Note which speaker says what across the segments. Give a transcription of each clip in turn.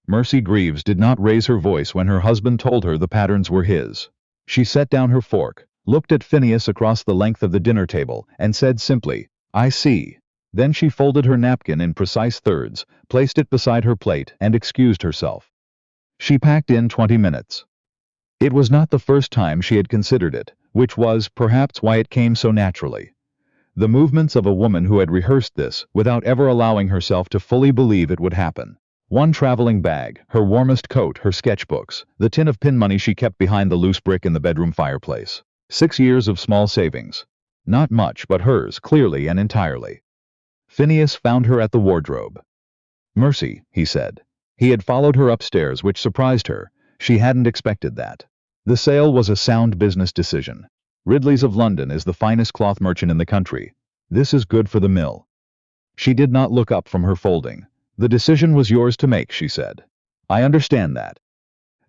Speaker 1: Mercy Greaves did not raise her voice when her husband told her the patterns were his. She set down her fork, looked at Phineas across the length of the dinner table, and said simply, "I see." Then she folded her napkin in precise thirds, placed it beside her plate, and excused herself. She packed in 20 minutes. It was not the first time she had considered it, which was, perhaps, why it came so naturally. The movements of a woman who had rehearsed this, without ever allowing herself to fully believe it would happen. One traveling bag, her warmest coat, her sketchbooks, the tin of pin money she kept behind the loose brick in the bedroom fireplace. 6 years of small savings. Not much, but hers, clearly and entirely. Phineas found her at the wardrobe. "Mercy," he said. He had followed her upstairs, which surprised her. She hadn't expected that. The sale was a sound business decision. Ridley's of London is the finest cloth merchant in the country. This is good for the mill. She did not look up from her folding. "The decision was yours to make," she said. "I understand that."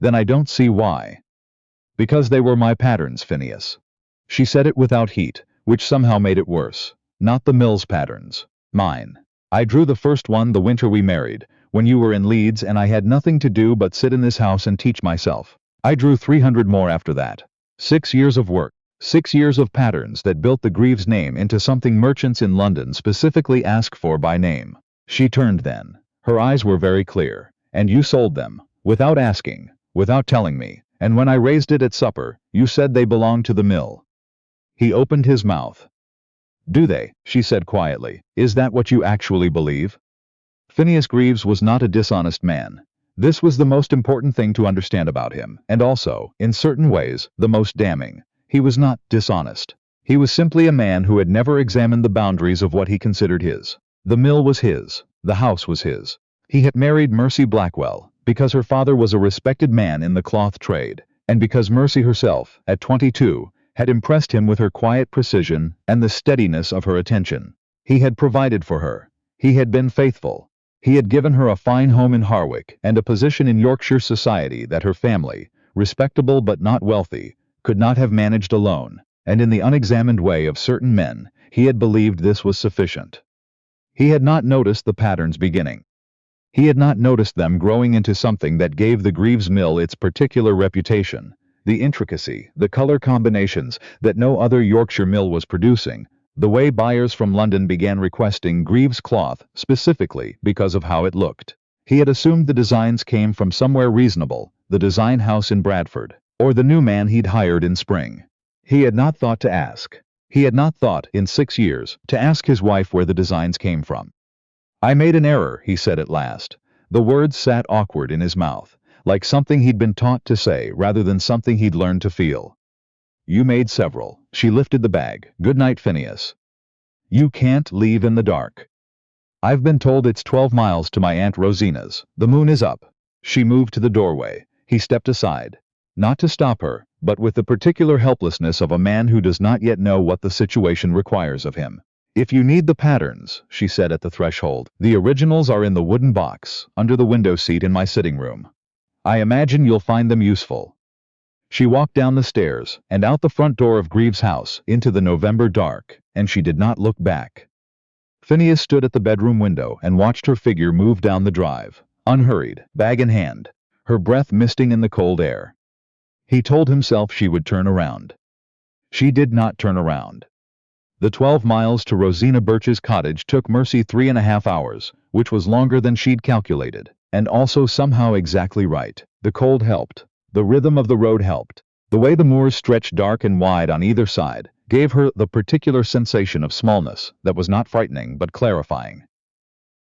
Speaker 1: "Then I don't see why." "Because they were my patterns, Phineas." She said it without heat, which somehow made it worse. "Not the mill's patterns. Mine. I drew the first one the winter we married, when you were in Leeds and I had nothing to do but sit in this house and teach myself. I drew 300 more after that. 6 years of work. 6 years of patterns that built the Greaves name into something merchants in London specifically ask for by name." She turned then. Her eyes were very clear. "And you sold them, without asking, without telling me, and when I raised it at supper, you said they belonged to the mill." He opened his mouth. "Do they?" she said quietly. "Is that what you actually believe?" Phineas Greaves was not a dishonest man. This was the most important thing to understand about him, and also, in certain ways, the most damning. He was not dishonest. He was simply a man who had never examined the boundaries of what he considered his. The mill was his. The house was his. He had married Mercy Blackwell because her father was a respected man in the cloth trade, and because Mercy herself, at 22, had impressed him with her quiet precision and the steadiness of her attention. He had provided for her. He had been faithful. He had given her a fine home in Harwich and a position in Yorkshire society that her family, respectable but not wealthy, could not have managed alone, and in the unexamined way of certain men, he had believed this was sufficient. He had not noticed the patterns beginning. He had not noticed them growing into something that gave the Greaves mill its particular reputation, the intricacy, the color combinations that no other Yorkshire mill was producing, the way buyers from London began requesting Greaves cloth specifically because of how it looked. He had assumed the designs came from somewhere reasonable, the design house in Bradford, or the new man he'd hired in spring. He had not thought to ask. He had not thought, in 6 years, to ask his wife where the designs came from. "I made an error," he said at last. The words sat awkward in his mouth, like something he'd been taught to say rather than something he'd learned to feel. "You made several." She lifted the bag. "Good night, Phineas." "You can't leave in the dark." "I've been told it's 12 miles to my Aunt Rosina's. The moon is up." She moved to the doorway. He stepped aside. Not to stop her, but with the particular helplessness of a man who does not yet know what the situation requires of him. "If you need the patterns," she said at the threshold, "the originals are in the wooden box, under the window seat in my sitting room. I imagine you'll find them useful." She walked down the stairs, and out the front door of Greaves' house, into the November dark, and she did not look back. Phineas stood at the bedroom window and watched her figure move down the drive, unhurried, bag in hand, her breath misting in the cold air. He told himself she would turn around. She did not turn around. The 12 miles to Rosina Birch's cottage took Mercy 3.5 hours, which was longer than she'd calculated, and also somehow exactly right. The cold helped. The rhythm of the road helped. The way the moors stretched dark and wide on either side gave her the particular sensation of smallness that was not frightening but clarifying.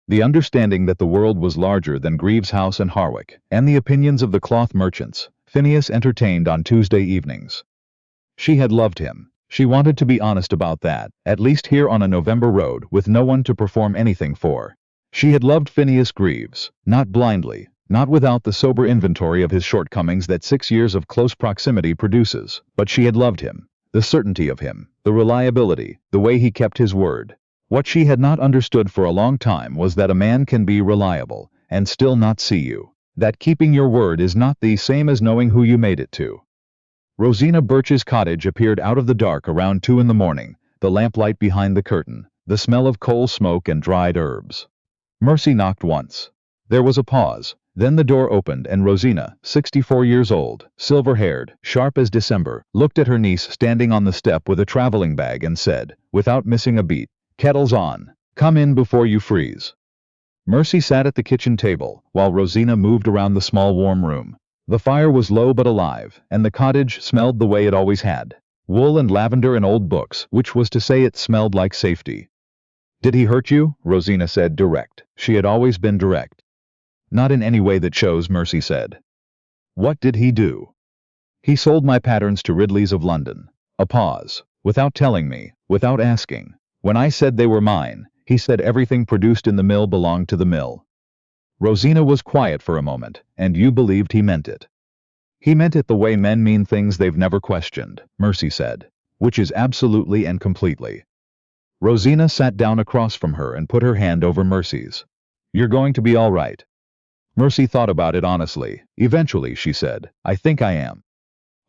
Speaker 1: The understanding that the world was larger than Greaves' house and Harwich, and the opinions of the cloth merchants, Phineas entertained on Tuesday evenings. She had loved him. She wanted to be honest about that, at least here on a November road with no one to perform anything for. She had loved Phineas Greaves, not blindly, not without the sober inventory of his shortcomings that 6 years of close proximity produces, but she had loved him, the certainty of him, the reliability, the way he kept his word. What she had not understood for a long time was that a man can be reliable, and still not see you. That keeping your word is not the same as knowing who you made it to. Rosina Birch's cottage appeared out of the dark around 2 in the morning, the lamplight behind the curtain, the smell of coal smoke and dried herbs. Mercy knocked once. There was a pause, Then the door opened and Rosina, 64 years old, silver-haired, sharp as December, looked at her niece standing on the step with a traveling bag and said, without missing a beat, "Kettle's on. Come in before you freeze." Mercy sat at the kitchen table, while Rosina moved around the small warm room. The fire was low but alive, and the cottage smelled the way it always had. Wool and lavender and old books, which was to say it smelled like safety. "Did he hurt you?" Rosina said, direct. She had always been direct. "Not in any way that shows," Mercy said. "What did he do?" "He sold my patterns to Ridley's of London." A pause. "Without telling me, without asking. When I said they were mine, he said everything produced in the mill belonged to the mill." Rosina was quiet for a moment, "And you believed he meant it?" "He meant it the way men mean things they've never questioned," Mercy said. "Which is absolutely and completely." Rosina sat down across from her and put her hand over Mercy's. "You're going to be all right." Mercy thought about it honestly. "Eventually," she said, "I think I am."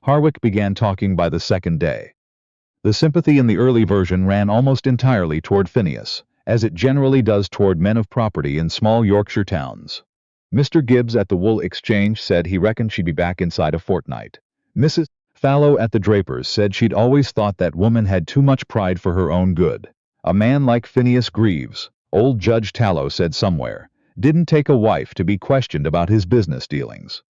Speaker 1: Harwick began talking by the second day. The sympathy in the early version ran almost entirely toward Phineas, as it generally does toward men of property in small Yorkshire towns. Mr. Gibbs at the wool exchange said he reckoned she'd be back inside a fortnight. Mrs. Fallow at the draper's said she'd always thought that woman had too much pride for her own good. A man like Phineas Greaves, old Judge Tallow said somewhere, didn't take a wife to be questioned about his business dealings.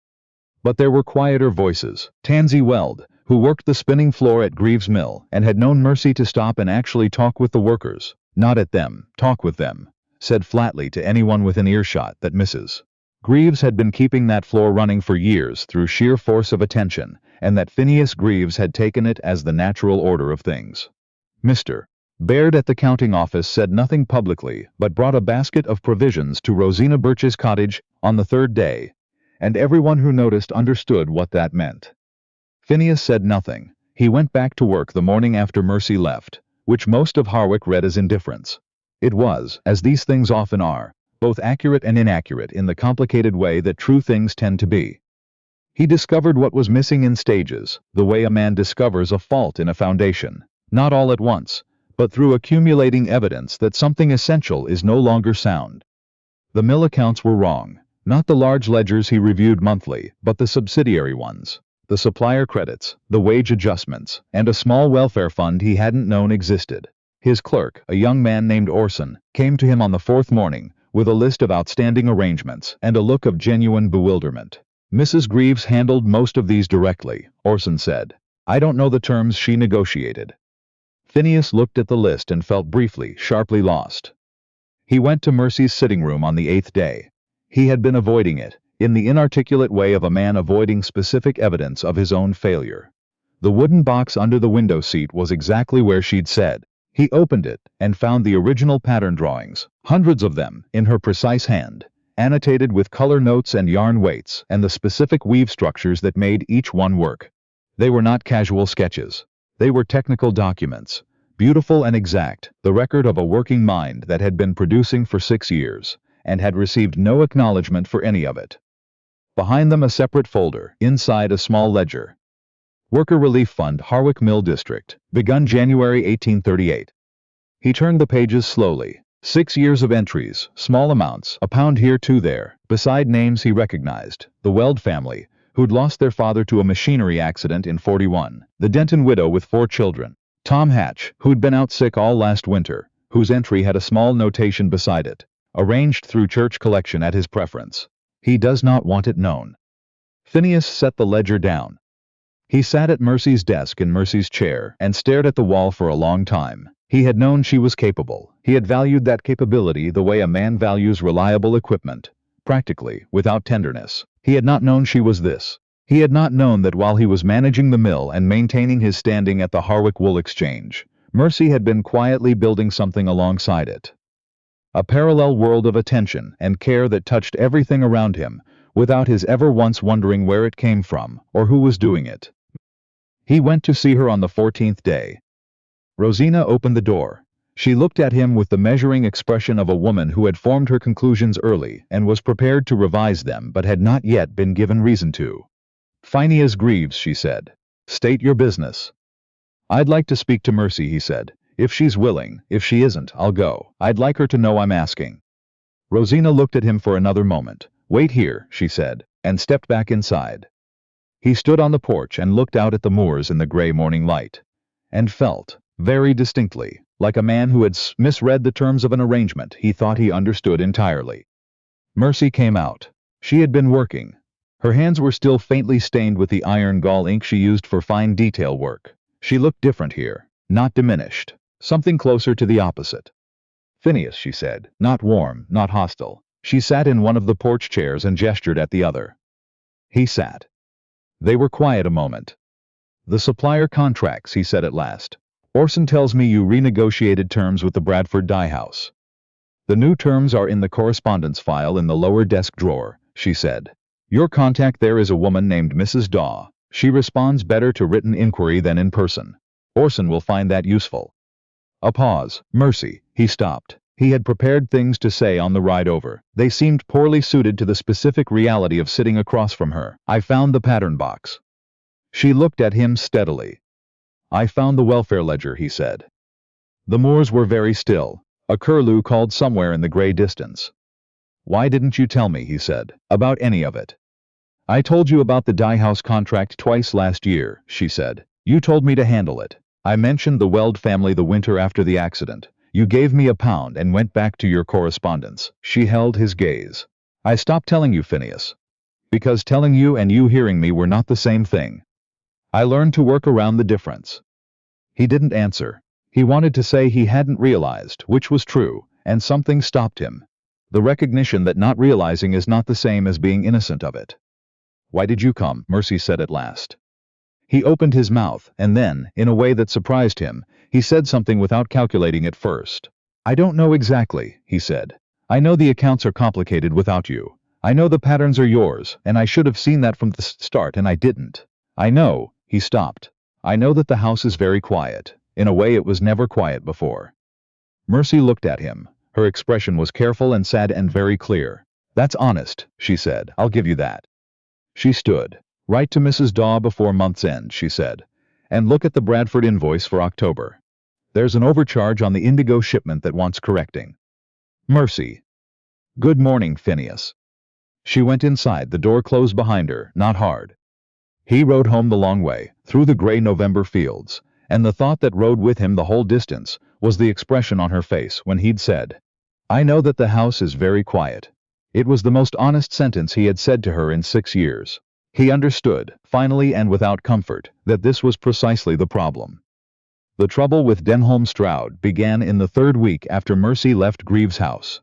Speaker 1: But there were quieter voices. Tansy Weld, who worked the spinning floor at Greaves' mill and had known Mercy to stop and actually talk with the workers, not at them, talk with them, said flatly to anyone within earshot that Mrs. Greaves had been keeping that floor running for years through sheer force of attention, and that Phineas Greaves had taken it as the natural order of things. Mr. Baird at the counting office said nothing publicly, but brought a basket of provisions to Rosina Birch's cottage on the third day, and everyone who noticed understood what that meant. Phineas said nothing. He went back to work the morning after Mercy left, which most of Harwick read as indifference. It was, as these things often are, both accurate and inaccurate in the complicated way that true things tend to be. He discovered what was missing in stages, the way a man discovers a fault in a foundation, not all at once, but through accumulating evidence that something essential is no longer sound. The mill accounts were wrong, not the large ledgers he reviewed monthly, but the subsidiary ones, the supplier credits, the wage adjustments, and a small welfare fund he hadn't known existed. His clerk, a young man named Orson, came to him on the fourth morning, with a list of outstanding arrangements and a look of genuine bewilderment. Mrs. Greaves handled most of these directly, Orson said. "I don't know the terms she negotiated." Phineas looked at the list and felt briefly, sharply lost. He went to Mercy's sitting room on the 8th day. He had been avoiding it, in the inarticulate way of a man avoiding specific evidence of his own failure. The wooden box under the window seat was exactly where she'd said. He opened it and found the original pattern drawings, hundreds of them, in her precise hand, annotated with color notes and yarn weights and the specific weave structures that made each one work. They were not casual sketches. They were technical documents, beautiful and exact, the record of a working mind that had been producing for 6 years, and had received no acknowledgement for any of it. Behind them a separate folder, inside a small ledger. Worker Relief Fund, Harwick Mill District, begun January 1838. He turned the pages slowly. 6 years of entries, small amounts, a pound here, 2 there, beside names he recognized, the Weld family, who'd lost their father to a machinery accident in '41, the Denton widow with 4 children, Tom Hatch, who'd been out sick all last winter, whose entry had a small notation beside it, arranged through church collection at his preference. He does not want it known. Phineas set the ledger down. He sat at Mercy's desk in Mercy's chair and stared at the wall for a long time. He had known she was capable. He had valued that capability the way a man values reliable equipment, practically, without tenderness. He had not known she was this. He had not known that while he was managing the mill and maintaining his standing at the Harwick Wool Exchange, Mercy had been quietly building something alongside it. A parallel world of attention and care that touched everything around him, without his ever once wondering where it came from or who was doing it. He went to see her on the 14th day. Rosina opened the door. She looked at him with the measuring expression of a woman who had formed her conclusions early and was prepared to revise them but had not yet been given reason to. "Phineas Greaves," she said. "State your business." "I'd like to speak to Mercy," he said. "If she's willing. If she isn't, I'll go. I'd like her to know I'm asking." Rosina looked at him for another moment, "Wait here," she said, and stepped back inside. He stood on the porch and looked out at the moors in the gray morning light, and felt, very distinctly, like a man who had misread the terms of an arrangement he thought he understood entirely. Mercy came out. She had been working. Her hands were still faintly stained with the iron gall ink she used for fine detail work. She looked different here, not diminished, something closer to the opposite. "Phineas," she said, not warm, not hostile. She sat in one of the porch chairs and gestured at the other. He sat. They were quiet a moment. "The supplier contracts," he said at last. "Orson tells me you renegotiated terms with the Bradford dye house." "The new terms are in the correspondence file in the lower desk drawer," she said. "Your contact there is a woman named Mrs. Daw. She responds better to written inquiry than in person. Orson will find that useful." A pause. "Mercy," he stopped. He had prepared things to say on the ride over. They seemed poorly suited to the specific reality of sitting across from her. "I found the pattern box." She looked at him steadily. "I found the welfare ledger," he said. The moors were very still. A curlew called somewhere in the gray distance. "Why didn't you tell me," he said, "about any of it?" "I told you about the dye house contract twice last year," she said. "You told me to handle it. I mentioned the Weld family the winter after the accident. You gave me £1 and went back to your correspondence." She held his gaze. "I stopped telling you, Phineas, because telling you and you hearing me were not the same thing. I learned to work around the difference." He didn't answer. He wanted to say he hadn't realized, which was true, and something stopped him. The recognition that not realizing is not the same as being innocent of it. "Why did you come?" Mercy said at last. He opened his mouth, and then, in a way that surprised him, he said something without calculating at first. "I don't know exactly," he said. "I know the accounts are complicated without you. I know the patterns are yours, and I should have seen that from the start and I didn't. I know," he stopped. "I know that the house is very quiet. In a way it was never quiet before." Mercy looked at him. Her expression was careful and sad and very clear. "That's honest," she said. "I'll give you that." She stood. "Write to Mrs. Daw before month's end," she said, "and look at the Bradford invoice for October. There's an overcharge on the Indigo shipment that wants correcting." Mercy. "Good morning, Phineas." She went inside. The door closed behind her, not hard. He rode home the long way, through the gray November fields, and the thought that rode with him the whole distance was the expression on her face when he'd said, "I know that the house is very quiet." It was the most honest sentence he had said to her in 6 years. He understood, finally and without comfort, that this was precisely the problem. The trouble with Denholm Stroud began in the 3rd week after Mercy left Greaves' house.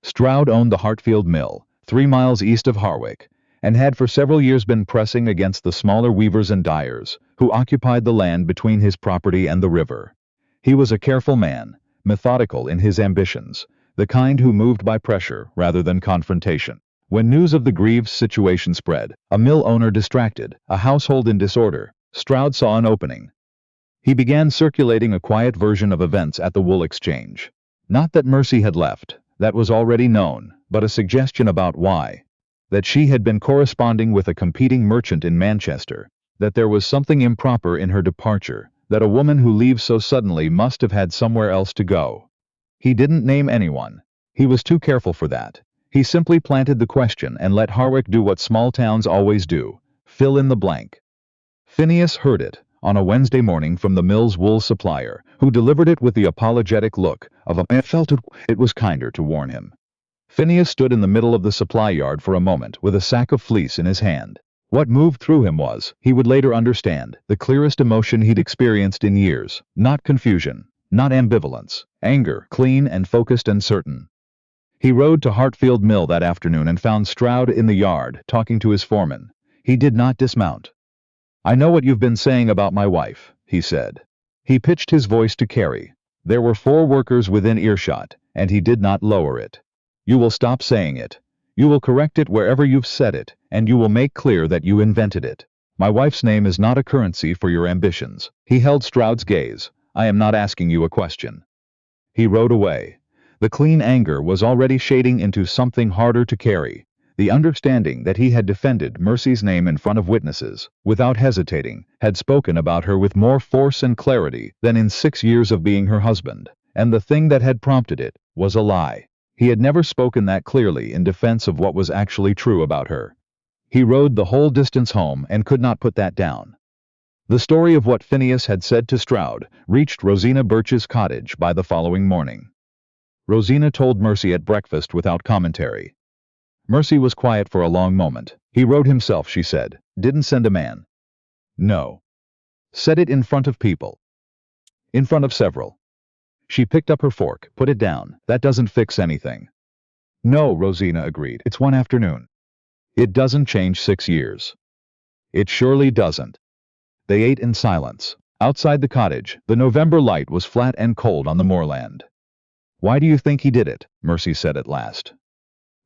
Speaker 1: Stroud owned the Hartfield Mill, 3 miles east of Harwich, and had for several years been pressing against the smaller weavers and dyers, who occupied the land between his property and the river. He was a careful man, methodical in his ambitions, the kind who moved by pressure rather than confrontation. When news of the Greaves situation spread, a mill owner distracted, a household in disorder, Stroud saw an opening. He began circulating a quiet version of events at the wool exchange. Not that Mercy had left, that was already known, but a suggestion about why. That she had been corresponding with a competing merchant in Manchester, that there was something improper in her departure, that a woman who leaves so suddenly must have had somewhere else to go. He didn't name anyone. He was too careful for that. He simply planted the question and let Harwich do what small towns always do, fill in the blank. Phineas heard it on a Wednesday morning from the mill's wool supplier, who delivered it with the apologetic look of a man felt it was kinder to warn him. Phineas stood in the middle of the supply yard for a moment with a sack of fleece in his hand. What moved through him was, he would later understand, the clearest emotion he'd experienced in years. Not confusion, not ambivalence, anger, clean and focused and certain. He rode to Hartfield Mill that afternoon and found Stroud in the yard, talking to his foreman. He did not dismount. "I know what you've been saying about my wife," he said. He pitched his voice to Carrie. There were 4 workers within earshot, and he did not lower it. "You will stop saying it. You will correct it wherever you've said it, and you will make clear that you invented it. My wife's name is not a currency for your ambitions." He held Stroud's gaze. "I am not asking you a question." He rode away. The clean anger was already shading into something harder to carry. The understanding that he had defended Mercy's name in front of witnesses, without hesitating, had spoken about her with more force and clarity than in 6 years of being her husband, and the thing that had prompted it was a lie. He had never spoken that clearly in defense of what was actually true about her. He rode the whole distance home and could not put that down. The story of what Phineas had said to Stroud reached Rosina Birch's cottage by the following morning. Rosina told Mercy at breakfast without commentary. Mercy was quiet for a long moment. He wrote himself, she said. Didn't send a man. No. Said it in front of people. In front of several. She picked up her fork, put it down. That doesn't fix anything. No, Rosina agreed. It's one afternoon. It doesn't change 6 years. It surely doesn't. They ate in silence. Outside the cottage, the November light was flat and cold on the moorland. Why do you think he did it? Mercy said at last.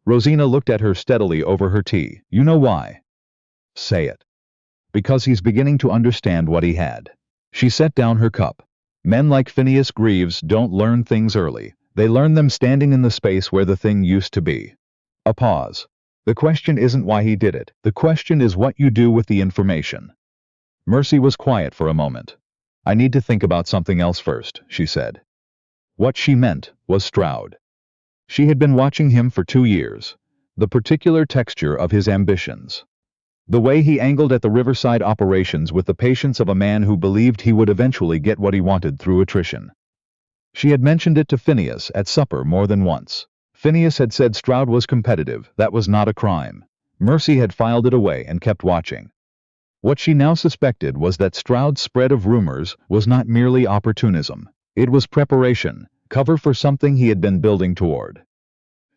Speaker 1: Rosina looked at her steadily over her tea. You know why? Say it. Because he's beginning to understand what he had. She set down her cup. Men like Phineas Greaves don't learn things early. They learn them standing in the space where the thing used to be. A pause. The question isn't why he did it. The question is what you do with the information. Mercy was quiet for a moment. I need to think about something else first, she said. What she meant was Stroud. She had been watching him for 2 years. The particular texture of his ambitions. The way he angled at the Riverside operations with the patience of a man who believed he would eventually get what he wanted through attrition. She had mentioned it to Phineas at supper more than once. Phineas had said Stroud was competitive. That was not a crime. Mercy had filed it away and kept watching. What she now suspected was that Stroud's spread of rumors was not merely opportunism. It was preparation, cover for something he had been building toward.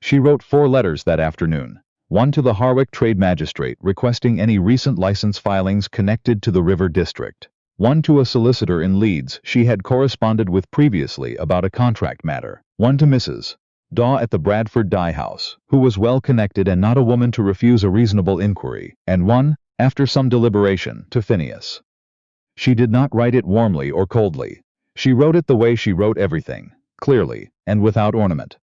Speaker 1: She wrote 4 letters that afternoon. One to the Harwick Trade Magistrate requesting any recent license filings connected to the River District. One to a solicitor in Leeds she had corresponded with previously about a contract matter. One to Mrs. Daw at the Bradford Dye House, who was well connected and not a woman to refuse a reasonable inquiry. And one, after some deliberation, to Phineas. She did not write it warmly or coldly. She wrote it the way she wrote everything, clearly, and without ornament.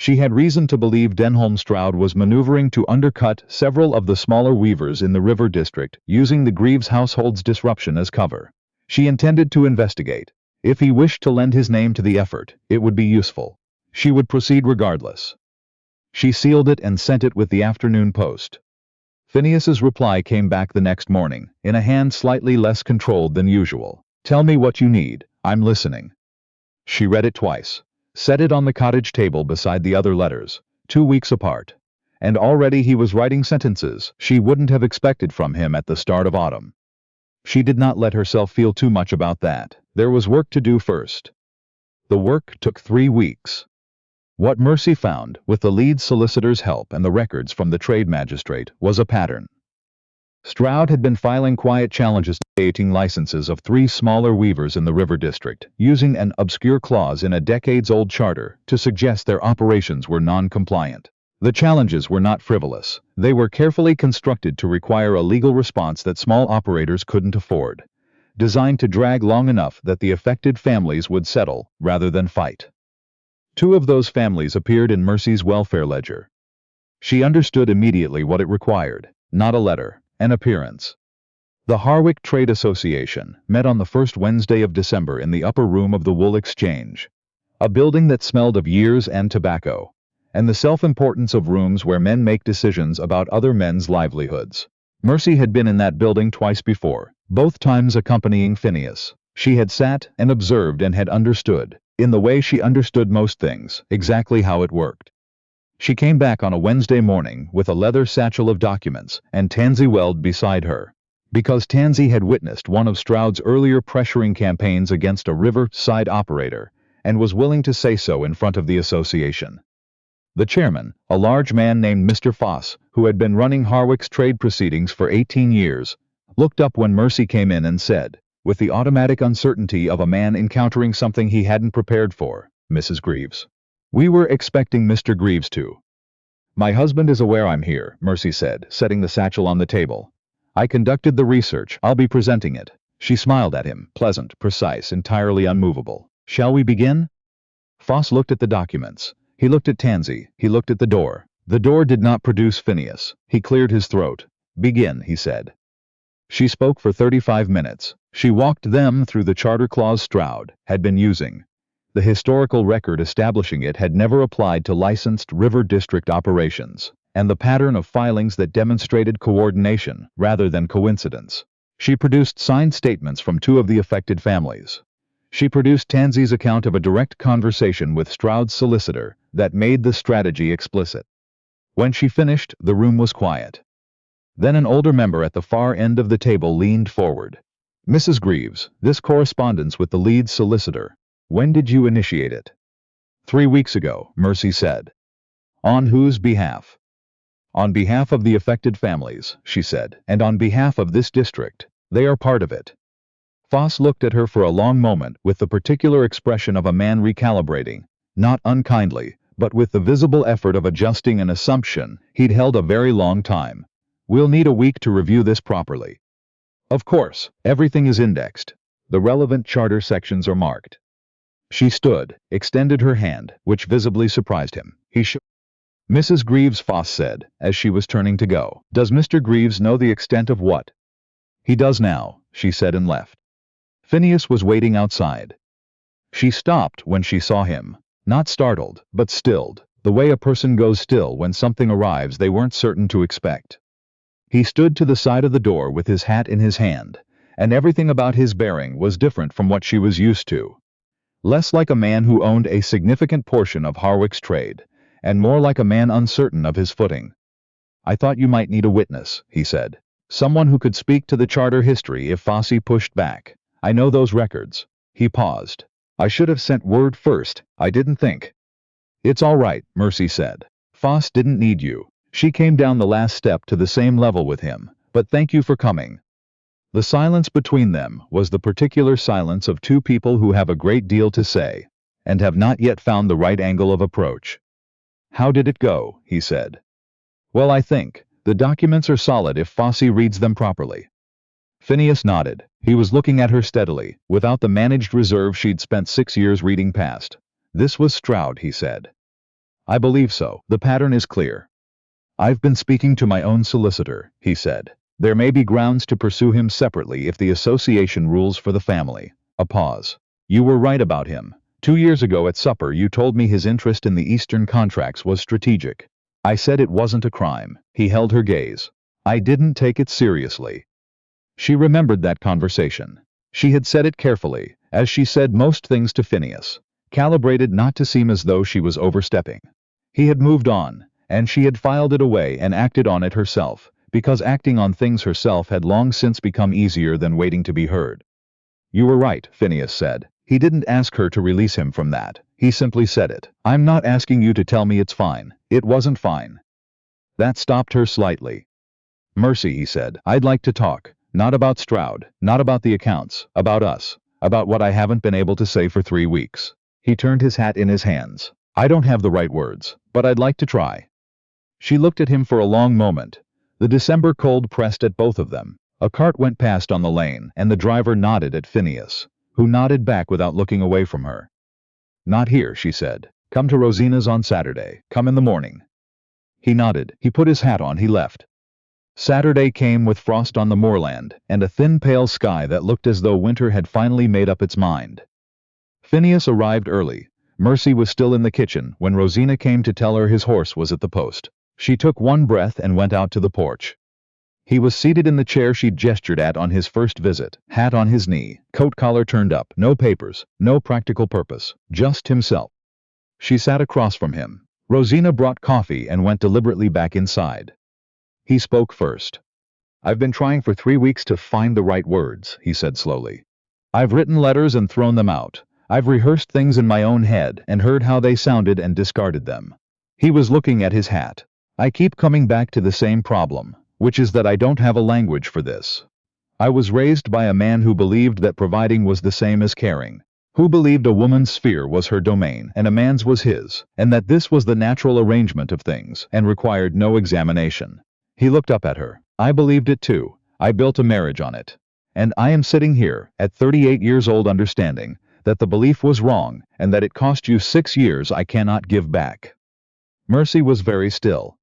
Speaker 1: She had reason to believe Denholm Stroud was maneuvering to undercut several of the smaller weavers in the River District, using the Greaves household's disruption as cover. She intended to investigate. If he wished to lend his name to the effort, it would be useful. She would proceed regardless. She sealed it and sent it with the afternoon post. Phineas's reply came back the next morning, in a hand slightly less controlled than usual. Tell me what you need. I'm listening. She read it twice. Set it on the cottage table beside the other letters, 2 weeks apart. And already he was writing sentences she wouldn't have expected from him at the start of autumn. She did not let herself feel too much about that. There was work to do first. The work took 3 weeks. What Mercy found, with the lead solicitor's help and the records from the trade magistrate, was a pattern. Stroud had been filing quiet challenges to dating licenses of 3 smaller weavers in the River District, using an obscure clause in a decades-old charter to suggest their operations were non-compliant. The challenges were not frivolous. They were carefully constructed to require a legal response that small operators couldn't afford, designed to drag long enough that the affected families would settle rather than fight. 2 of those families appeared in Mercy's welfare ledger. She understood immediately what it required, not a letter. An appearance. The Harwick Trade Association met on the first Wednesday of December in the upper room of the Wool Exchange, a building that smelled of years and tobacco, and the self-importance of rooms where men make decisions about other men's livelihoods. Mercy had been in that building twice before, both times accompanying Phineas. She had sat and observed and had understood, in the way she understood most things, exactly how it worked. She came back on a Wednesday morning with a leather satchel of documents and Tansy Weld beside her, because Tansy had witnessed one of Stroud's earlier pressuring campaigns against a Riverside operator and was willing to say so in front of the association. The chairman, a large man named Mr. Foss, who had been running Harwick's trade proceedings for 18 years, looked up when Mercy came in and said, with the automatic uncertainty of a man encountering something he hadn't prepared for, Mrs. Greaves. We were expecting Mr. Greaves to. My husband is aware I'm here, Mercy said, setting the satchel on the table. I conducted the research. I'll be presenting it. She smiled at him, pleasant, precise, entirely unmovable. Shall we begin? Foss looked at the documents. He looked at Tansy. He looked at the door. The door did not produce Phineas. He cleared his throat. Begin, he said. She spoke for 35 minutes. She walked them through the charter clause Stroud had been using. The historical record establishing it had never applied to licensed river district operations, and the pattern of filings that demonstrated coordination rather than coincidence. She produced signed statements from two of the affected families. She produced Tansy's account of a direct conversation with Stroud's solicitor that made the strategy explicit. When she finished, the room was quiet. Then an older member at the far end of the table leaned forward. Mrs. Greaves, this correspondence with the lead solicitor, when did you initiate it? 3 weeks ago, Mercy said. On whose behalf? On behalf of the affected families, she said, and on behalf of this district. They are part of it. Foss looked at her for a long moment with the particular expression of a man recalibrating, not unkindly, but with the visible effort of adjusting an assumption he'd held a very long time. We'll need a week to review this properly. Of course, everything is indexed. The relevant charter sections are marked. She stood, extended her hand, which visibly surprised him. He shook. Mrs. Greaves, Foss said, as she was turning to go. Does Mr. Greaves know the extent of what? He does now, she said and left. Phineas was waiting outside. She stopped when she saw him, not startled, but stilled, the way a person goes still when something arrives they weren't certain to expect. He stood to the side of the door with his hat in his hand, and everything about his bearing was different from what she was used to. Less like a man who owned a significant portion of Harwick's trade, and more like a man uncertain of his footing. I thought you might need a witness, he said. Someone who could speak to the charter history if Fossey pushed back. I know those records. He paused. I should have sent word first, I didn't think. It's all right, Mercy said. Foss didn't need you. She came down the last step to the same level with him, but thank you for coming. The silence between them was the particular silence of two people who have a great deal to say, and have not yet found the right angle of approach. How did it go? He said. Well, I think the documents are solid if Fossey reads them properly. Phineas nodded. He was looking at her steadily, without the managed reserve she'd spent 6 years reading past. This was Stroud, he said. I believe so. The pattern is clear. I've been speaking to my own solicitor, he said. There may be grounds to pursue him separately if the association rules for the family. A pause. You were right about him. 2 years ago at supper you told me his interest in the Eastern contracts was strategic. I said it wasn't a crime. He held her gaze. I didn't take it seriously. She remembered that conversation. She had said it carefully, as she said most things to Phineas, calibrated not to seem as though she was overstepping. He had moved on, and she had filed it away and acted on it herself, because acting on things herself had long since become easier than waiting to be heard. You were right, Phineas said. He didn't ask her to release him from that. He simply said it. I'm not asking you to tell me it's fine. It wasn't fine. That stopped her slightly. Mercy, he said, I'd like to talk. Not about Stroud, not about the accounts, about us, about what I haven't been able to say for 3 weeks. He turned his hat in his hands. I don't have the right words, but I'd like to try. She looked at him for a long moment. The December cold pressed at both of them. A cart went past on the lane, and the driver nodded at Phineas, who nodded back without looking away from her. Not here, she said. Come to Rosina's on Saturday. Come in the morning. He nodded. He put his hat on. He left. Saturday came with frost on the moorland, and a thin pale sky that looked as though winter had finally made up its mind. Phineas arrived early. Mercy was still in the kitchen when Rosina came to tell her his horse was at the post. She took one breath and went out to the porch. He was seated in the chair she'd gestured at on his first visit, hat on his knee, coat collar turned up, no papers, no practical purpose, just himself. She sat across from him. Rosina brought coffee and went deliberately back inside. He spoke first. I've been trying for 3 weeks to find the right words, he said slowly. I've written letters and thrown them out. I've rehearsed things in my own head and heard how they sounded and discarded them. He was looking at his hat. I keep coming back to the same problem, which is that I don't have a language for this. I was raised by a man who believed that providing was the same as caring, who believed a woman's sphere was her domain and a man's was his, and that this was the natural arrangement of things and required no examination. He looked up at her. I believed it too. I built a marriage on it. And I am sitting here, at 38 years old, understanding that the belief was wrong and that it cost you 6 years I cannot give back. Mercy was very still.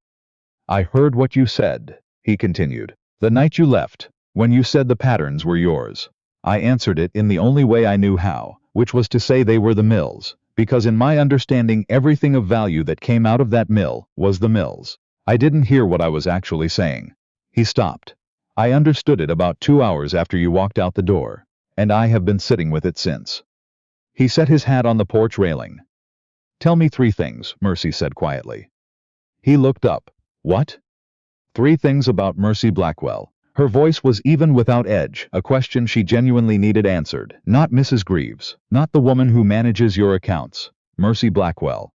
Speaker 1: I heard what you said, he continued. The night you left, when you said the patterns were yours. I answered it in the only way I knew how, which was to say they were the mills, because in my understanding everything of value that came out of that mill was the mills. I didn't hear what I was actually saying. He stopped. I understood it about 2 hours after you walked out the door, and I have been sitting with it since. He set his hat on the porch railing. Tell me 3 things, Mercy said quietly. He looked up. What? 3 things about Mercy Blackwell. Her voice was even without edge, a question she genuinely needed answered. Not Mrs. Greaves, not the woman who manages your accounts. Mercy Blackwell.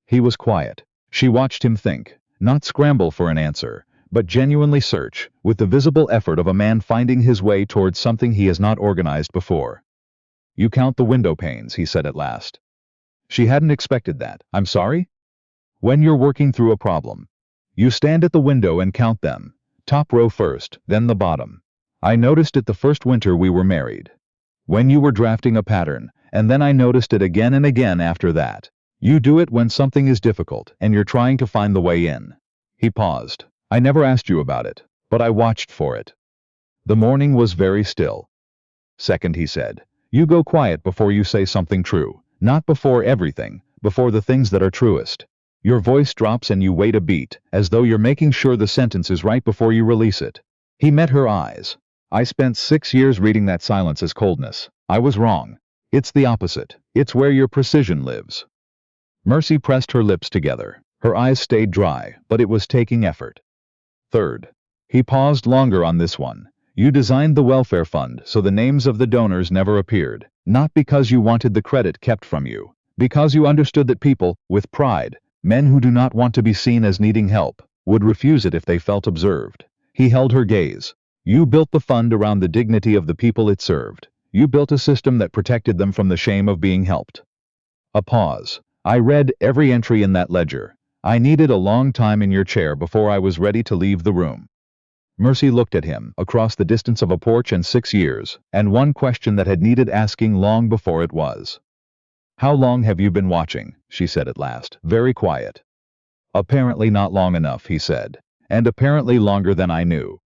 Speaker 1: He was quiet. She watched him think, not scramble for an answer, but genuinely search, with the visible effort of a man finding his way towards something he has not organized before. You count the window panes, he said at last. She hadn't expected that. I'm sorry? When you're working through a problem, you stand at the window and count them. Top row first, then the bottom. I noticed it the first winter we were married. When you were drafting a pattern, and then I noticed it again and again after that. You do it when something is difficult, and you're trying to find the way in. He paused. I never asked you about it, but I watched for it. The morning was very still. Second, he said, you go quiet before you say something true, not before everything, before the things that are truest. Your voice drops and you wait a beat, as though you're making sure the sentence is right before you release it. He met her eyes. I spent 6 years reading that silence as coldness. I was wrong. It's the opposite. It's where your precision lives. Mercy pressed her lips together. Her eyes stayed dry, but it was taking effort. Third. He paused longer on this one. You designed the welfare fund so the names of the donors never appeared, not because you wanted the credit kept from you, because you understood that people, with pride, men who do not want to be seen as needing help, would refuse it if they felt observed. He held her gaze. You built the fund around the dignity of the people it served. You built a system that protected them from the shame of being helped. A pause. I read every entry in that ledger. I needed a long time in your chair before I was ready to leave the room. Mercy looked at him, across the distance of a porch and 6 years, and one question that had needed asking long before it was. How long have you been watching? She said at last, very quiet. Apparently not long enough, he said, and apparently longer than I knew.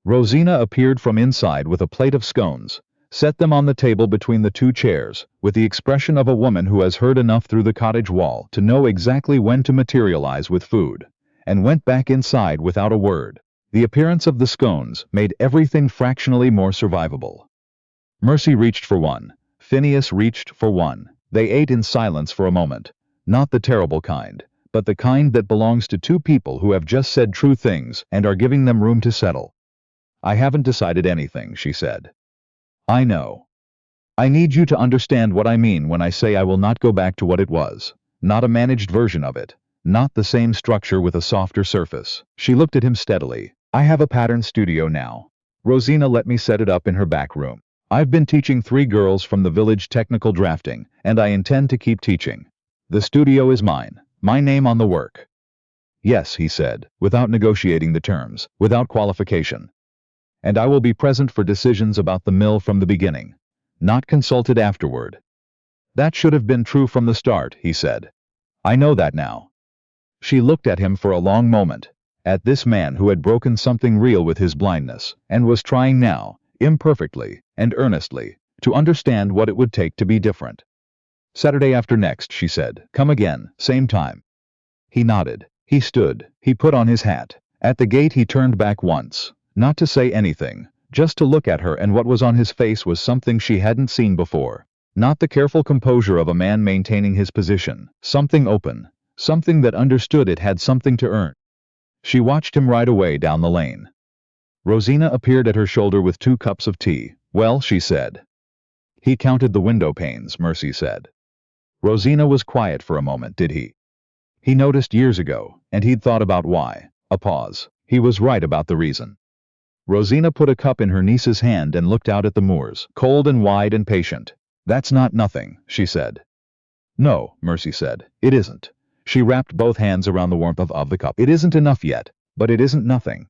Speaker 1: Rosina appeared from inside with a plate of scones, set them on the table between the 2 chairs, with the expression of a woman who has heard enough through the cottage wall to know exactly when to materialize with food, and went back inside without a word. The appearance of the scones made everything fractionally more survivable. Mercy reached for one. Phineas reached for one. They ate in silence for a moment, not the terrible kind, but the kind that belongs to 2 people who have just said true things and are giving them room to settle. I haven't decided anything, she said. I know. I need you to understand what I mean when I say I will not go back to what it was, not a managed version of it, not the same structure with a softer surface. She looked at him steadily. I have a pattern studio now. Rosina let me set it up in her back room. I've been teaching 3 girls from the village technical drafting, and I intend to keep teaching. The studio is mine, my name on the work. Yes, he said, without negotiating the terms, without qualification. And I will be present for decisions about the mill from the beginning, not consulted afterward. That should have been true from the start, he said. I know that now. She looked at him for a long moment, at this man who had broken something real with his blindness, and was trying now, imperfectly and earnestly, to understand what it would take to be different. Saturday after next, she said. Come again, same time. He nodded. He stood. He put on his hat. At the gate he turned back once, not to say anything, just to look at her, and what was on his face was something she hadn't seen before. Not the careful composure of a man maintaining his position. Something open. Something that understood it had something to earn. She watched him ride away down the lane. Rosina appeared at her shoulder with 2 cups of tea. Well, she said. He counted the window panes, Mercy said. Rosina was quiet for a moment. Did he? He noticed years ago, and he'd thought about why. A pause. He was right about the reason. Rosina put a cup in her niece's hand and looked out at the moors, cold and wide and patient. That's not nothing, she said. No, Mercy said, it isn't. She wrapped both hands around the warmth of the cup. It isn't enough yet, but it isn't nothing.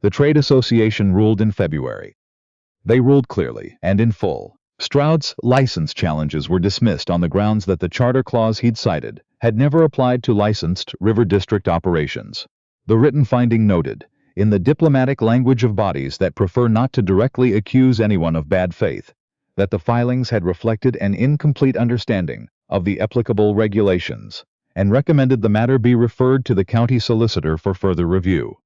Speaker 1: The trade association ruled in February. They ruled clearly and in full. Stroud's license challenges were dismissed on the grounds that the charter clause he'd cited had never applied to licensed river district operations. The written finding noted, in the diplomatic language of bodies that prefer not to directly accuse anyone of bad faith, that the filings had reflected an incomplete understanding of the applicable regulations, and recommended the matter be referred to the county solicitor for further review.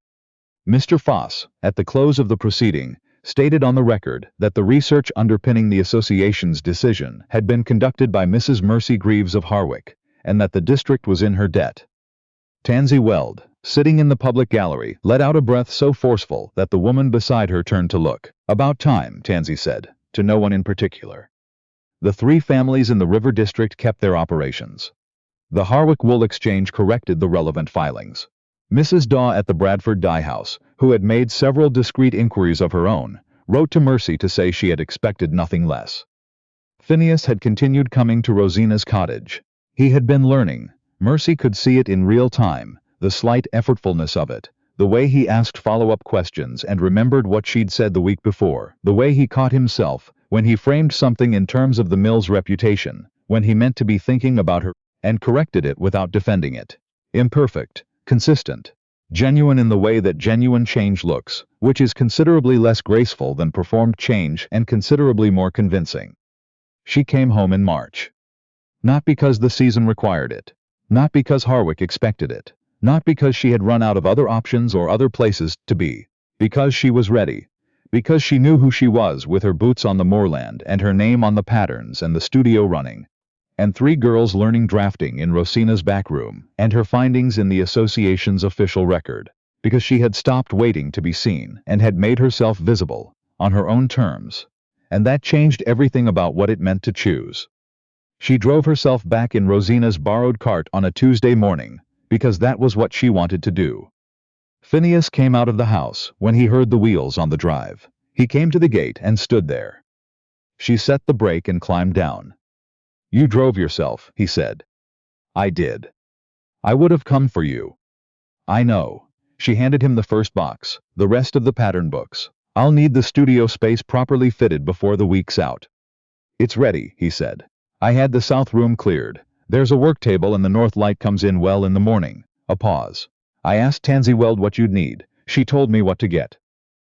Speaker 1: Mr. Foss, at the close of the proceeding, stated on the record that the research underpinning the association's decision had been conducted by Mrs. Mercy Greaves of Harwick, and that the district was in her debt. Tansy Weld, sitting in the public gallery, let out a breath so forceful that the woman beside her turned to look. "About time," Tansy said, to no one in particular. The three families in the River District kept their operations. The Harwick Wool Exchange corrected the relevant filings. Mrs. Daw at the Bradford Dye House, who had made several discreet inquiries of her own, wrote to Mercy to say she had expected nothing less. Phineas had continued coming to Rosina's cottage. He had been learning. Mercy could see it in real time, the slight effortfulness of it, the way he asked follow-up questions and remembered what she'd said the week before, the way he caught himself when he framed something in terms of the mill's reputation, when he meant to be thinking about her, and corrected it without defending it. Imperfect, consistent, genuine in the way that genuine change looks, which is considerably less graceful than performed change and considerably more convincing. She came home in March. Not because the season required it. Not because Harwick expected it. Not because she had run out of other options or other places to be. Because she was ready. Because she knew who she was with her boots on the moorland and her name on the patterns and the studio running. And 3 girls learning drafting in Rosina's back room, and her findings in the association's official record, because she had stopped waiting to be seen and had made herself visible, on her own terms, and that changed everything about what it meant to choose. She drove herself back in Rosina's borrowed cart on a Tuesday morning, because that was what she wanted to do. Phineas came out of the house when he heard the wheels on the drive. He came to the gate and stood there. She set the brake and climbed down. "You drove yourself," he said. "I did. I would have come for you." "I know." She handed him the first box, the rest of the pattern books. "I'll need the studio space properly fitted before the week's out." "It's ready," he said. "I had the south room cleared. There's a work table and the north light comes in well in the morning." A pause. "I asked Tansy Weld what you'd need. She told me what to get."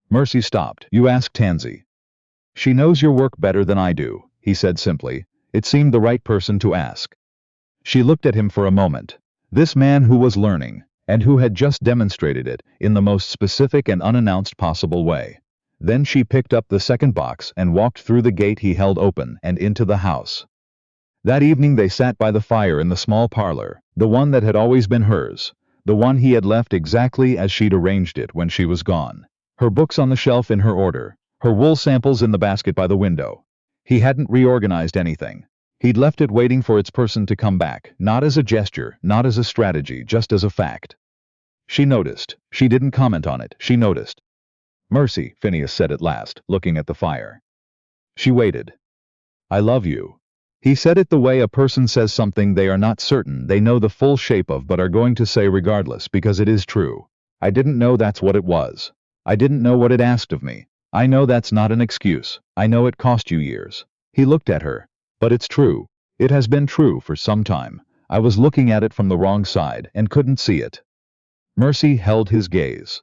Speaker 1: Mercy stopped. "You asked Tansy." "She knows your work better than I do," he said simply. It seemed the right person to ask. She looked at him for a moment. This man who was learning, and who had just demonstrated it in the most specific and unannounced possible way. Then she picked up the second box and walked through the gate he held open and into the house. That evening they sat by the fire in the small parlor, the one that had always been hers, the one he had left exactly as she'd arranged it when she was gone. Her books on the shelf in her order, her wool samples in the basket by the window. He hadn't reorganized anything. He'd left it waiting for its person to come back, not as a gesture, not as a strategy, just as a fact. She noticed. She didn't comment on it. She noticed. "Mercy," Phineas said at last, looking at the fire. She waited. "I love you." He said it the way a person says something they are not certain they know the full shape of but are going to say regardless because it is true. "I didn't know that's what it was. I didn't know what it asked of me. I know that's not an excuse. I know it cost you years." He looked at her. "But it's true. It has been true for some time. I was looking at it from the wrong side and couldn't see it." Mercy held his gaze.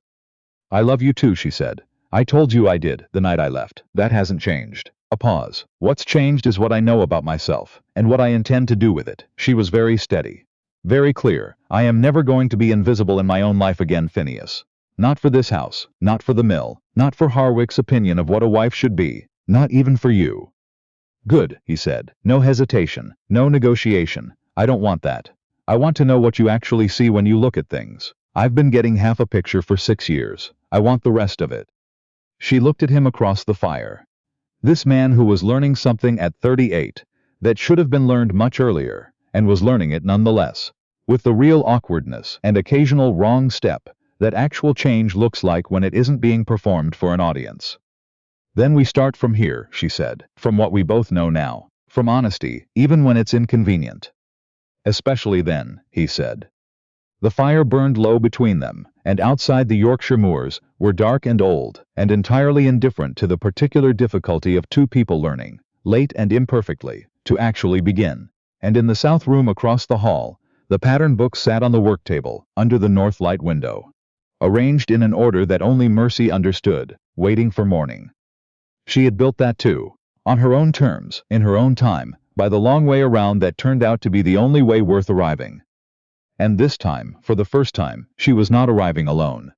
Speaker 1: "I love you too," she said. "I told you I did the night I left. That hasn't changed." A pause. "What's changed is what I know about myself, and what I intend to do with it." She was very steady. Very clear. "I am never going to be invisible in my own life again, Phineas. Not for this house, not for the mill, not for Harwick's opinion of what a wife should be, not even for you." "Good," he said. "No hesitation, no negotiation. I don't want that. I want to know what you actually see when you look at things. I've been getting half a picture for 6 years. I want the rest of it." She looked at him across the fire. This man who was learning something at 38 that should have been learned much earlier, and was learning it nonetheless, with the real awkwardness and occasional wrong step that actual change looks like when it isn't being performed for an audience. "Then we start from here," she said, "from what we both know now, from honesty, even when it's inconvenient." "Especially then," he said. The fire burned low between them, and outside the Yorkshire moors were dark and old, and entirely indifferent to the particular difficulty of 2 people learning, late and imperfectly, to actually begin. And in the south room across the hall, the pattern book sat on the work table, under the north light window, arranged in an order that only Mercy understood, waiting for morning. She had built that too, On her own terms, in her own time, by the long way around that turned out to be the only way worth arriving. And this time, for the first time, she was not arriving alone.